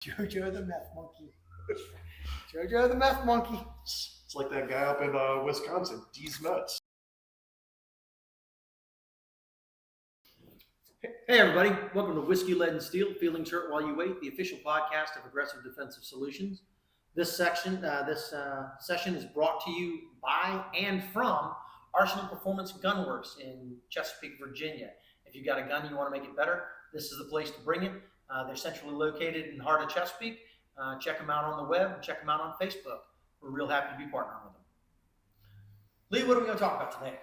Jojo the meth monkey. Jojo the meth monkey. It's like that guy up in Wisconsin, D's nuts. Hey everybody, welcome to Whiskey, Lead, and Steel, Feelings Hurt While You Wait, the official podcast of Aggressive Defensive Solutions. This session is brought to you by and from Arsenal Performance Gunworks in Chesapeake, Virginia. If you've got a gun and you want to make it better, this is the place to bring it. They're centrally located in the heart of Chesapeake. Check them out on the web, check them out on Facebook. We're real happy to be partnering with them. Lee, what are we going to talk about today?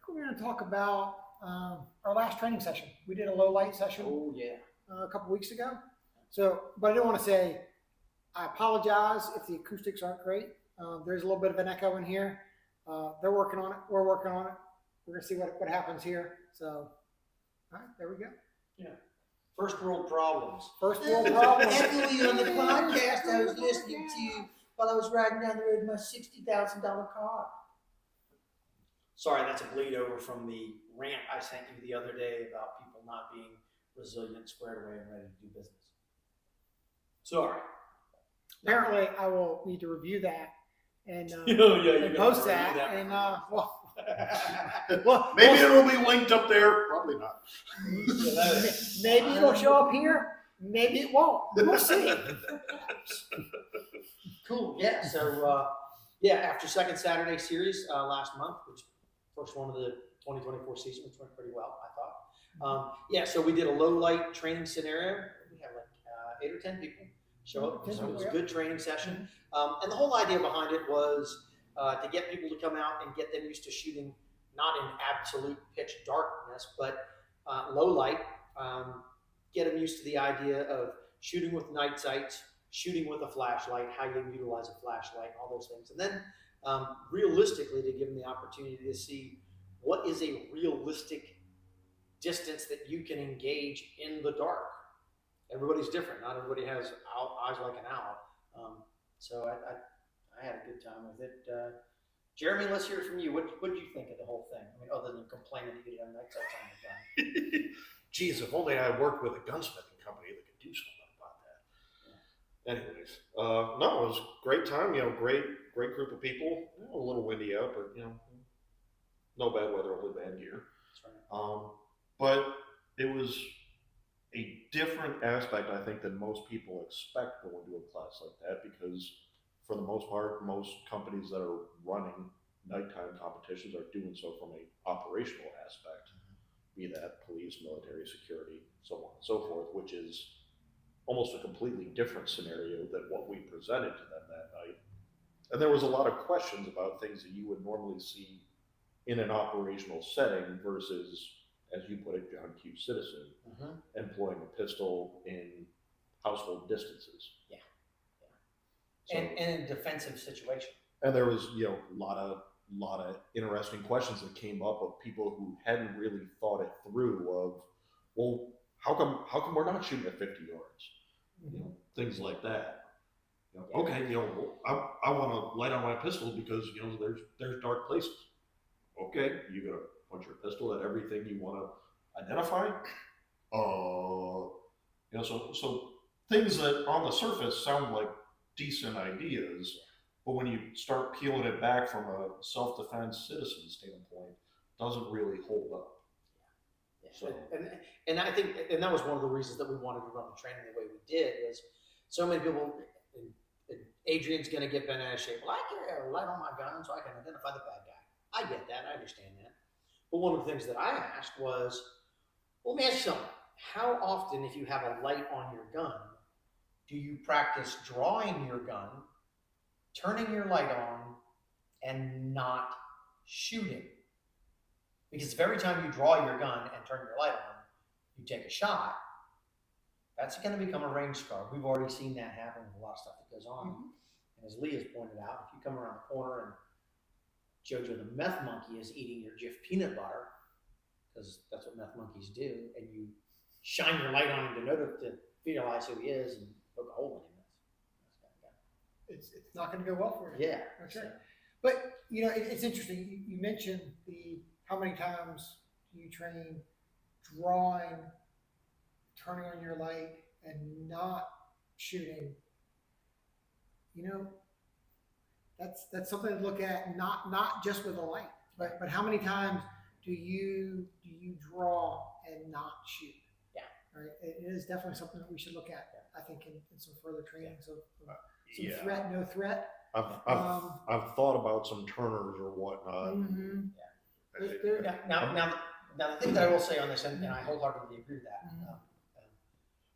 We're going to talk about our last training session. We did a low light session a couple weeks ago. But I don't want to say, I apologize if the acoustics aren't great. There's a little bit of an echo in here. They're working on it. We're working on it. We're going to see what happens here. So, all right, there we go. Yeah. First world problems. First world problems. Echoey on the podcast I was listening to while I was riding down the road in my $60,000 car. Sorry, that's a bleed over from the rant I sent you the other day about people not being resilient, squared away, and ready to do business. Sorry. Apparently, I will need to review that and and post that. And Maybe it will be linked up there. Probably not. maybe it'll show up here. Maybe it won't. We'll see. Cool. Yeah. So, after second Saturday series last month, which first one of the 2024 season, which went pretty well, I thought. So we did a low light training scenario. We had like 8 or 10 people show up. So it was a good training session. And the whole idea behind it was to get people to come out and get them used to shooting, not in absolute pitch darkness, but low light. Get them used to the idea of shooting with night sights, shooting with a flashlight, how you utilize a flashlight, all those things. And then realistically to give them the opportunity to see what is a realistic distance that you can engage in the dark. Everybody's different. Not everybody has eyes like an owl. So I had a good time with it. Jeremy, let's hear from you. What did you think of the whole thing? I mean, other than complaining that you didn't have night sights on your gun. Geez, if only I worked with a gunsmithing company that could do something about that. Anyways, no, it was a great time. Great group of people. A little windy out, but no bad weather, only bad gear. That's right. But it was a different aspect, I think, than most people expect going to a class like that, because for the most part, most companies that are running nighttime competitions are doing so from an operational aspect, be that police, military, security, so on and so forth, which is almost a completely different scenario than what we presented to them that night. And there was a lot of questions about things that you would normally see in an operational setting versus, as you put it, John Q. Citizen, employing a pistol in household distances. Yeah. So, And in a defensive situation. and there was, a lot of interesting questions that came up of people who hadn't really thought it through of, well, how come we're not shooting at 50 yards? Things like that. Okay, I want to light on my pistol because there's dark places. Okay, you gotta point your pistol at everything you want to identify. So things that on the surface sound like decent ideas, but when you start peeling it back from a self-defense citizen standpoint, doesn't really hold up. Yeah. So, and I think, and that was one of the reasons that we wanted to run the training the way we did, was so many people, and Adrian's going to get bent out of shape. Well, I carry a light on my gun so I can identify the bad guy. I get that. I understand that. But one of the things that I asked was, well, let me ask you something. How often, if you have a light on your gun, do you practice drawing your gun, turning your light on, and not shooting? Because if every time you draw your gun and turn your light on, you take a shot, that's going to become a range scar. We've already seen that happen with a lot of stuff that goes on. And as Lee has pointed out, if you come around the corner and Jojo the meth monkey is eating your Jif peanut butter, because that's what meth monkeys do, and you shine your light on him to realize who he is and poke a hole in him. It's not going to go well for you. Yeah. That's right. But, it's interesting. You mentioned how many times you train drawing, turning on your light, and not shooting, that's something to look at, not just with a light, but how many times do you draw and not shoot? Yeah. Right. It is definitely something that we should look at. I think in some further trainings of some Yeah. threat, no threat. I've thought about some turners or whatnot. Mm-hmm. Now, the thing that I will say on this, and I wholeheartedly agree with that.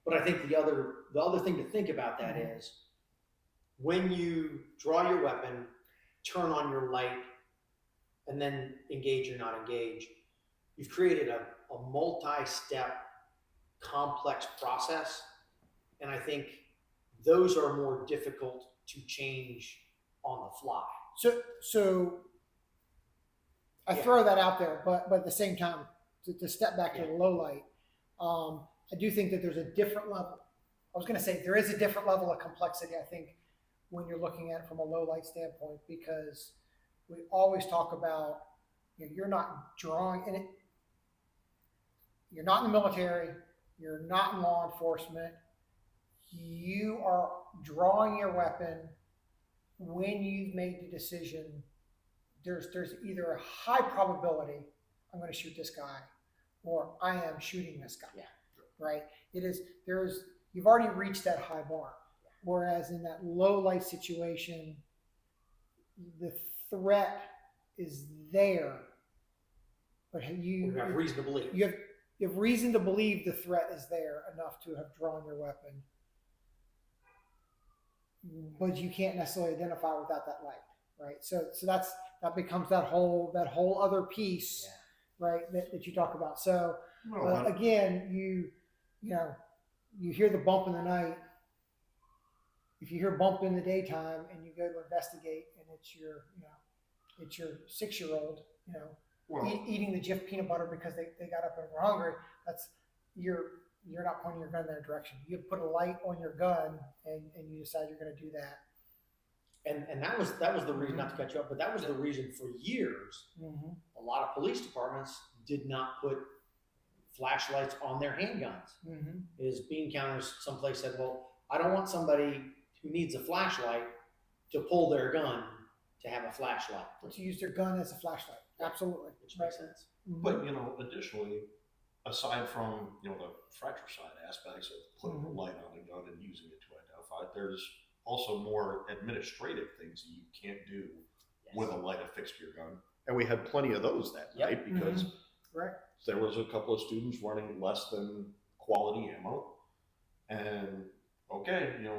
But I think the other thing to think about that is when you draw your weapon, turn on your light, and then engage or not engage, you've created a multi-step complex process. And I think those are more difficult to change on the fly. So I throw that out there, but at the same time, to step back to the low light, I do think that there's a different level. I was going to say there is a different level of complexity, I think, when you're looking at it from a low light standpoint, because we always talk about, you're not drawing in it. You're not in the military. You're not in law enforcement. You are drawing your weapon when you've made the decision. There's either a high probability I'm going to shoot this guy, or I am shooting this guy. Yeah. Right. You've already reached that high bar. Whereas in that low light situation, the threat is there, but You have reason to believe. you have reason to believe the threat is there enough to have drawn your weapon, but you can't necessarily identify without that light, right? So that becomes that whole other piece, right? That you talk about. So again, you hear the bump in the night. If you hear bump in the daytime and you go to investigate, and it's your 6-year-old, eating the Jif peanut butter because they got up and were hungry, you're not pointing your gun in their direction. You put a light on your gun and you decide you're going to do that. And that was the reason, not to cut you up, but that was the reason for years. A lot of police departments did not put flashlights on their handguns. Is bean counters someplace said, well, I don't want somebody who needs a flashlight to pull their gun to have a flashlight. To use their gun as a flashlight. Absolutely. Which makes sense. But additionally, aside from the fratricide aspects of putting a light on a gun and using it to identify, there's also more administrative things that you can't do with a light affixed to your gun. And we had plenty of those that night because there was a couple of students running less than quality ammo. And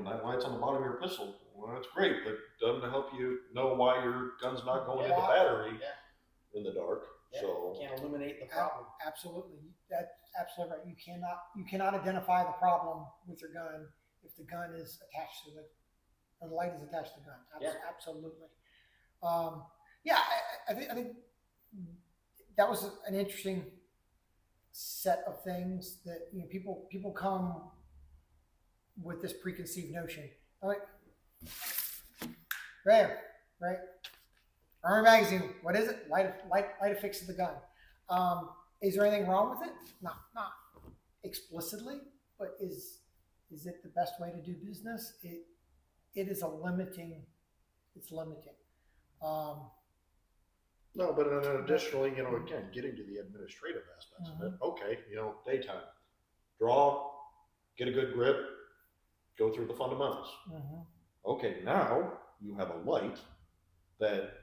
that light's on the bottom of your pistol. Well, that's great, but it doesn't help you know why your gun's not going into battery in the dark. So you can't eliminate the problem. Absolutely, that's absolutely right. You cannot identify the problem with your gun if the gun is attached to it, or the light is attached to the gun. Absolutely. I think that was an interesting set of things that people come with this preconceived notion. Right? Army magazine. What is it? Light affixed to the gun. Is there anything wrong with it? Not explicitly, but is it the best way to do business? It is a limiting. It's limiting. No, but then additionally, again, getting to the administrative aspects of it. Okay, daytime, draw, get a good grip, go through the fundamentals. Okay, now you have a light that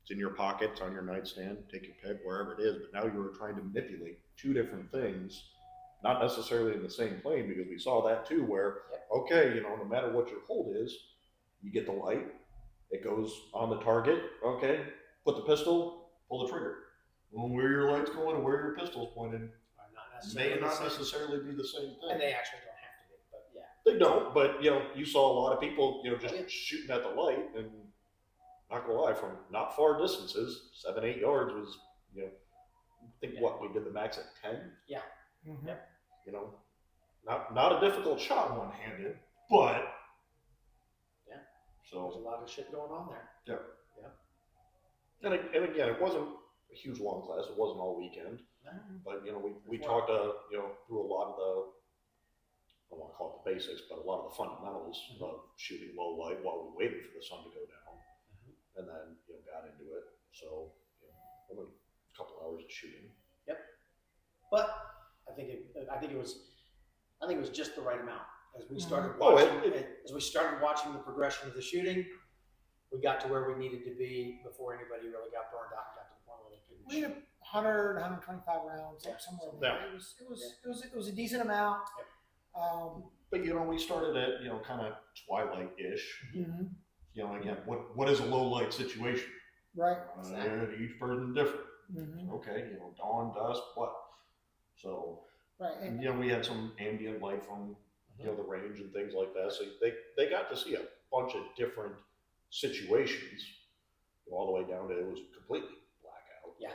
it's in your pocket, it's on your nightstand, take your pick, wherever it is, but now you're trying to manipulate two different things, not necessarily in the same plane, because we saw that too, where, okay, no matter what your hold is, you get the light, it goes on the target, okay, put the pistol, pull the trigger. Well, where your light's going and where your pistol's pointed may not necessarily be the same thing. And they actually don't have to be, but They don't, but you saw a lot of people, just shooting at the light, and not gonna lie, from not far distances, 7-8 yards was, I think what we did the max at 10. Not a difficult shot one-handed, but so there's a lot of shit going on there. And again, it wasn't a huge long class. It wasn't all weekend, but we talked through a lot of I don't want to call it the basics, but a lot of the fundamentals of shooting low light while we waited for the sun to go down, and then got into it. So only a couple hours of shooting. But I think it was just the right amount. As we started Oh, watching the progression of the shooting, we got to where we needed to be before anybody really got burned out and got to the point where they couldn't We had shoot. 100, 125 rounds, Yeah. somewhere in Yeah. there. It was a decent amount. But we started at kind of twilight-ish. Mhm. Again, what is a low light situation? Right. Each person different. Mhm. Okay, dawn, dusk, what? So, Right. and we had some ambient light from the range and things like that. So they got to see a bunch of different situations, all the way down to it was completely blackout. Yeah.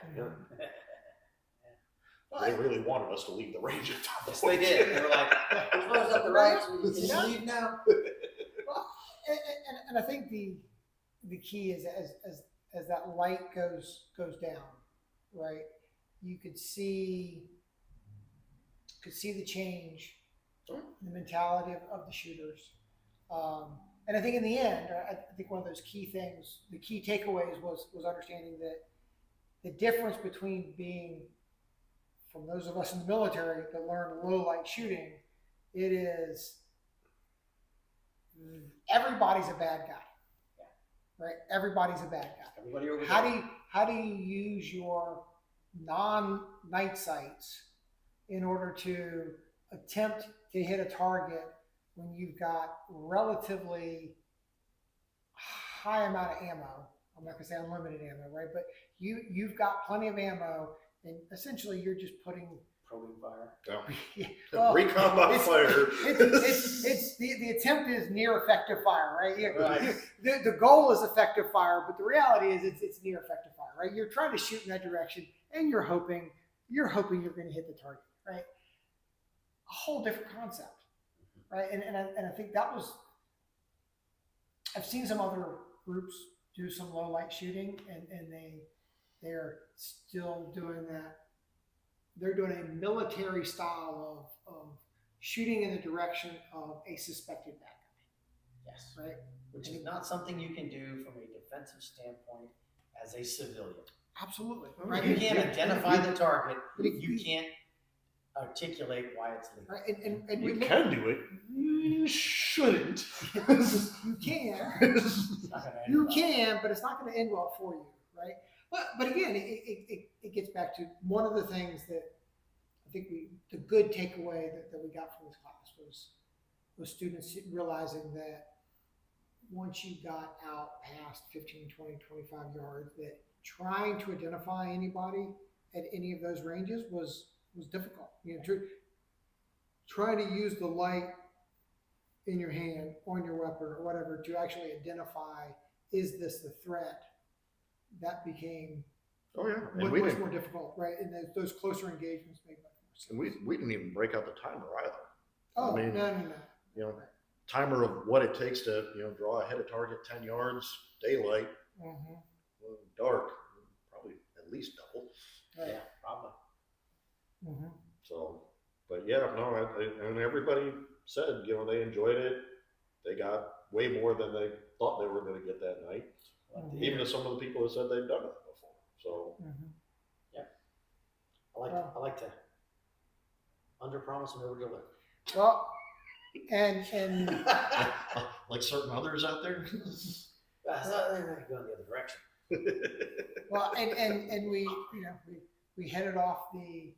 They really wanted us to leave the range at that Yes, point. they did. They were like, Close up the lights, we can Yeah. leave now. Well, and I think the key is as that light goes down, right? You could see the change in the mentality of the shooters. And I think in the end, I think one of those key things, the key takeaways was understanding that the difference between being, from those of us in the military that learn low light shooting, it is everybody's a bad guy, right? Everybody's a bad guy. everybody over How there. do you use your non-night sights in order to attempt to hit a target when you've got relatively high amount of ammo? I'm not gonna say unlimited ammo, right? But you've got plenty of ammo, and essentially you're just putting probing fire. well, Recon by fire. It's the attempt is near effective fire, right? Right. The goal is effective fire, but the reality is it's near effective fire, right? You're trying to shoot in that direction, and you're hoping you're going to hit the target, right? A whole different concept, right? And I think that was, I've seen some other groups do some low light shooting, and they're still doing that. They're doing a military style of shooting in the direction of a suspected bad Yes. guy, right? Which is not something you can do from a defensive standpoint as a civilian. Absolutely, Right. You can't identify the target. But if You can't articulate why it's legal. right? And You we can do it. You shouldn't. you can. It's not gonna end You well. can, but it's not going to end well for you, right? But again, it gets back to one of the things that I think the good takeaway that we got from this class was students realizing that once you got out past 15, 20, 25 yards, that trying to identify anybody at any of those ranges was difficult. Trying to use the light in your hand, on your weapon, or whatever, to actually identify, is this the threat? That became Oh yeah, and much we didn't. more difficult, right? And those closer engagements made much more sense. And we didn't even break out the timer either. Oh, I mean, no. Timer of what it takes to draw a hit a target 10 yards, daylight, Mm-hmm. dark, probably at least double. Right. Yeah, probably. Mm-hmm. So, but yeah, no, and everybody said they enjoyed it. They got way more than they thought they were going to get that night. Mhm. Even some of the people that said they've done it before. So, Mm-hmm. I like to under promise and over deliver. Well, and like certain others out there. Going the other direction. well, and we headed off the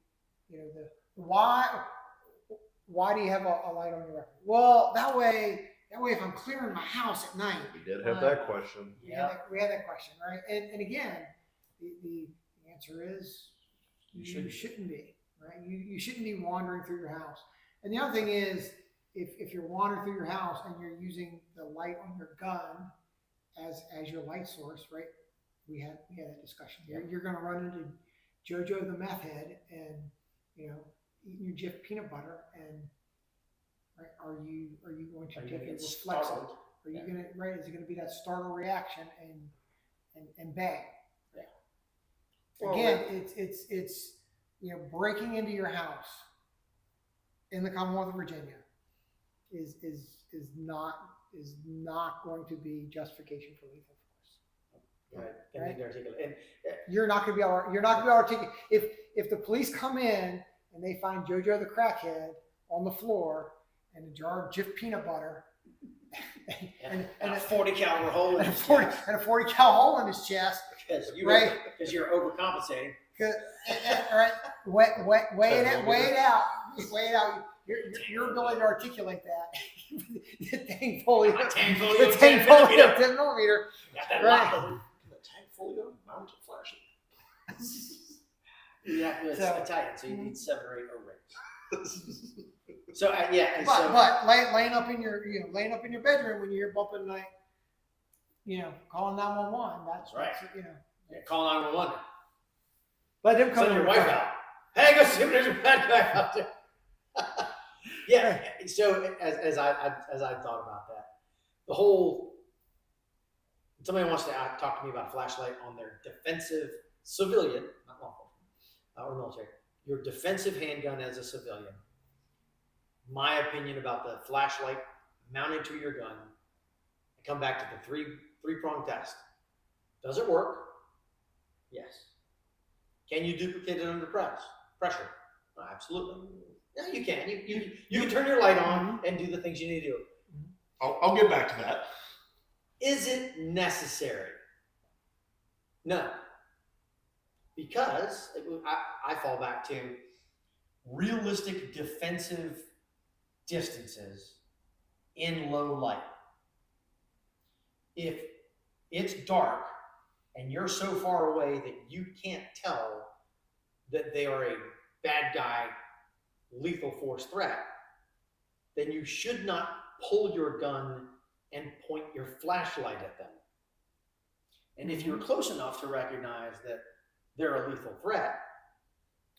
why do you have a light on your weapon? Well, that way if I'm clearing my house at night. We did have that question. We had that question, right? And again, the answer is you shouldn't be, right? You shouldn't be wandering through your house. And the other thing is, if you're wandering through your house and you're using the light on your gun as your light source, right? We had that discussion. You're going to run into JoJo the meth head and eating your Jif peanut butter, and right, are you going to take a reflexive? Startled? Are you going to, right? Is it going to be that startle reaction and bang? Yeah. Well, Again, it's breaking into your house in the Commonwealth of Virginia is not going to be justification for lethal force. Right. And Right. they articulate. And You're not going to be able to articulate. If the police come in and they find JoJo the crackhead on the floor and a jar of Jif peanut butter and a 40 caliber hole in and a his 40 chest. and a 40 cal hole in his chest, right? Because you're overcompensating. Right? Weigh it out. Your ability to articulate that. The tank folio. My tank folio, The 10 tank folio, millimeter. 10 millimeter. Got that Right. lock. The tank folio mounted flashing. Yeah, it's So- Italian, so you need 7 or 8 O-rings. So yeah, and But laying up in your bedroom when you hear bumping like, calling 911. That's Right. Yeah. call 911. Let them come Send in your with wife her. out. Hey, go see if there's a bad guy out there. Yeah. So as I thought about that, the whole somebody wants to talk to me about a flashlight on their defensive civilian, not law enforcement or military, your defensive handgun as a civilian. My opinion about the flashlight mounted to your gun. I come back to the three-prong test. Does it work? Yes. Can you duplicate it under pressure? Oh, absolutely. Yeah, you can. You can turn your light on and do the things you need to do. I'll get back to that. Is it necessary? No. Because I fall back to realistic defensive distances in low light. If it's dark and you're so far away that you can't tell that they are a bad guy, lethal force threat, then you should not pull your gun and point your flashlight at them. And if you're close enough to recognize that they're a lethal threat,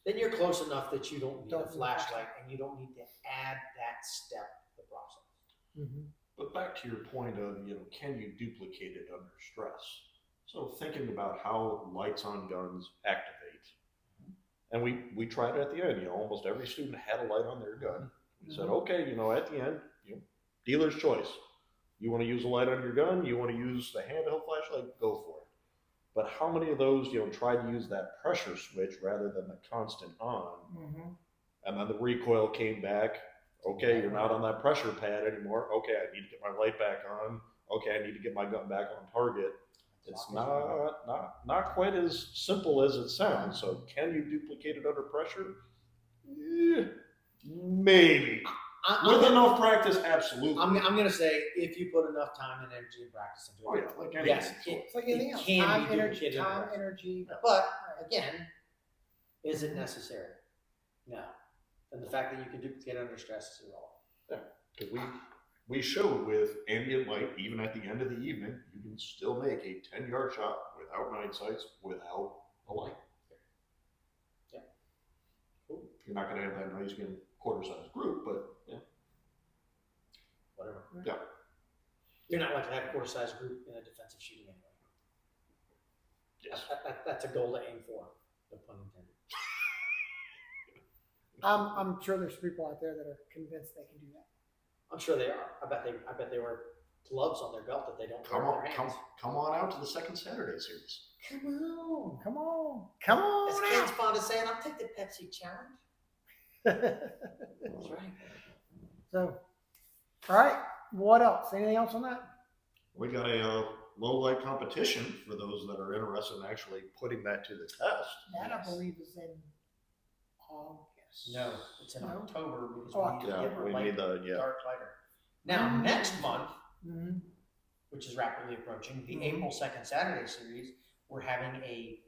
then you're close enough that you don't need a flashlight and you don't need to add that step to the process. But back to your point of, can you duplicate it under stress? So thinking about how lights on guns activate. And we tried it at the end, almost every student had a light on their gun. We said, okay, at the end, dealer's choice. You want to use a light on your gun, you want to use the handheld flashlight, go for it. But how many of those, try to use that pressure switch rather than the constant on? And then the recoil came back. Okay, you're not on that pressure pad anymore. Okay, I need to get my light back on. Okay, I need to get my gun back on target. It's not quite as simple as it sounds. So can you duplicate it under pressure? Maybe. With enough practice, absolutely. I'm going to say if you put enough time and energy and practice into it. Oh yeah, like anything. Yes, It's like anything it else. can Time, be duplicated. energy. But again, is it necessary? No. And the fact that you can duplicate under stress is irrelevant. Because we showed with ambient light, even at the end of the evening, you can still make a 10-yard shot without night sights, without a light. Yeah. Cool. You're not going to have that nice quarter-sized group, but yeah. Whatever. Yeah. You're not likely to have a quarter-sized group in a defensive shooting anyway. Yes. That's a goal to aim for, no pun intended. I'm sure there's people out there that are convinced they can do that. I'm sure they are. I bet they wear gloves on their belt that they don't wear on their hands. Come on out to the second Saturday series. Come on. As Ken's fond of saying, I'll take the Pepsi challenge. That's right. So, all right. What else? Anything else on that? We got a low light competition for those that are interested in actually putting that to the test. That I believe is in August. No, it's in October because Oh, we need to get our we light need the dark lighter. Now, next month, which is rapidly approaching, the April 2nd Saturday series, we're having a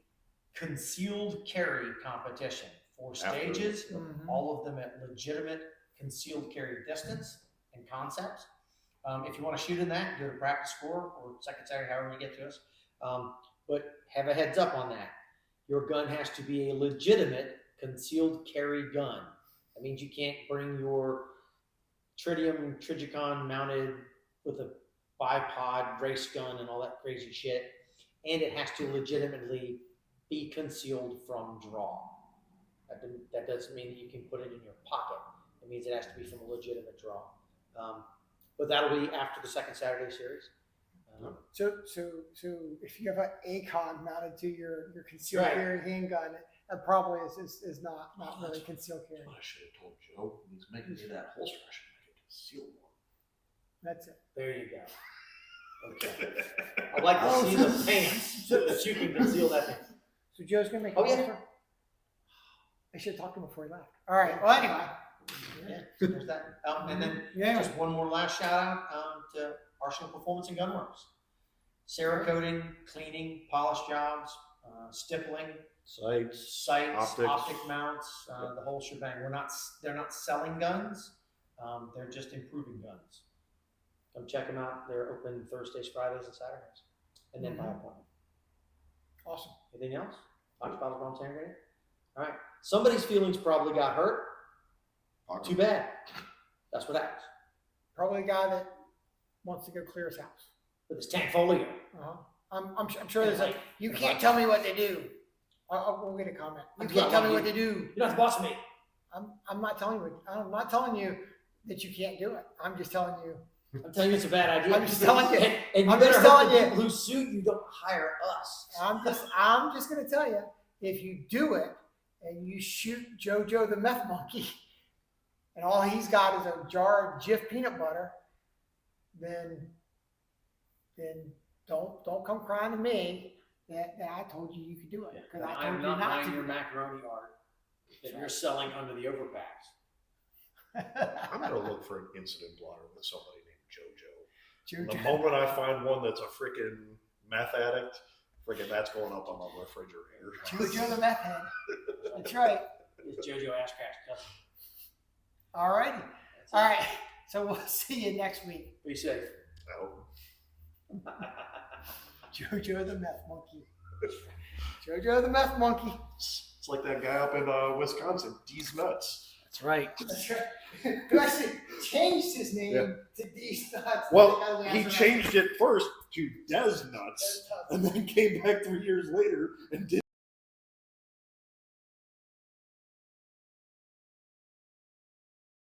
concealed carry competition. 4 stages, all of them at legitimate concealed carry distance and concepts. If you want to shoot in that, go to practice score or second Saturday, however you get to us. But have a heads up on that. Your gun has to be a legitimate concealed carry gun. That means you can't bring your tritium Trigicon mounted with a bipod race gun and all that crazy shit. And it has to legitimately be concealed from draw. That doesn't mean that you can put it in your pocket. It means it has to be from a legitimate draw. But that'll be after the second Saturday series. So if you have an ACOG mounted to your concealed Right. carry handgun, that probably is not really concealed carry. I should have told Joe when he's making me that holster. I should make a concealed one. That's it. There you go. Okay. I'd like to see the pants so that you can conceal that thing. So Joe's gonna make. Oh, a yeah. holster? I should have talked to him before he left. All right. Well, anyway. Yeah, there's that. And then Yeah. just one more last shout out to Arsenal Performance and Gunworks. Cerakoting, cleaning, polish jobs, stippling, Sights. sights, Optics. optic mounts, the whole shebang. They're not selling guns. They're just improving guns. Come check them out. They're open Thursdays, Fridays, and Saturdays. And then by appointment. Awesome. Anything else? Box bottles, bombs, hand grenade? All right. Somebody's feelings probably got hurt. Too bad. That's what happens. Probably a guy that wants to go clear his house. With this tank folio. I'm sure there's like, you can't tell me what to do. We'll get a comment. You can't tell me what to do. You're not the boss of me. I'm not telling you. I'm not telling you that you can't do it. I'm just telling you. I'm telling you it's a bad idea. I'm just telling you. And you I'm better just hope telling the you. people who suit you don't hire us. I'm just gonna tell you, if you do it and you shoot JoJo the meth monkey, and all he's got is a jar of Jif peanut butter, then don't come crying to me that I told you you could do it, because I told you not buying to. your macaroni art that you're selling under the overpass. I'm gonna look for an incident blotter with somebody named JoJo. The JoJo. moment I find one that's a freaking meth addict, freaking that's going up on my refrigerator. JoJo the meth head. That's right. It's JoJo Ashcraft's cousin. All righty. That's All it. right. So we'll see you next week. Be safe. Oh. JoJo the meth monkey. JoJo the meth monkey. It's like that guy up in Wisconsin, D's Nuts. That's right. That's right. Who actually changed his name to D's Nuts. Well, he changed it first to Des Nuts, Nuts. and then came back 3 years later and did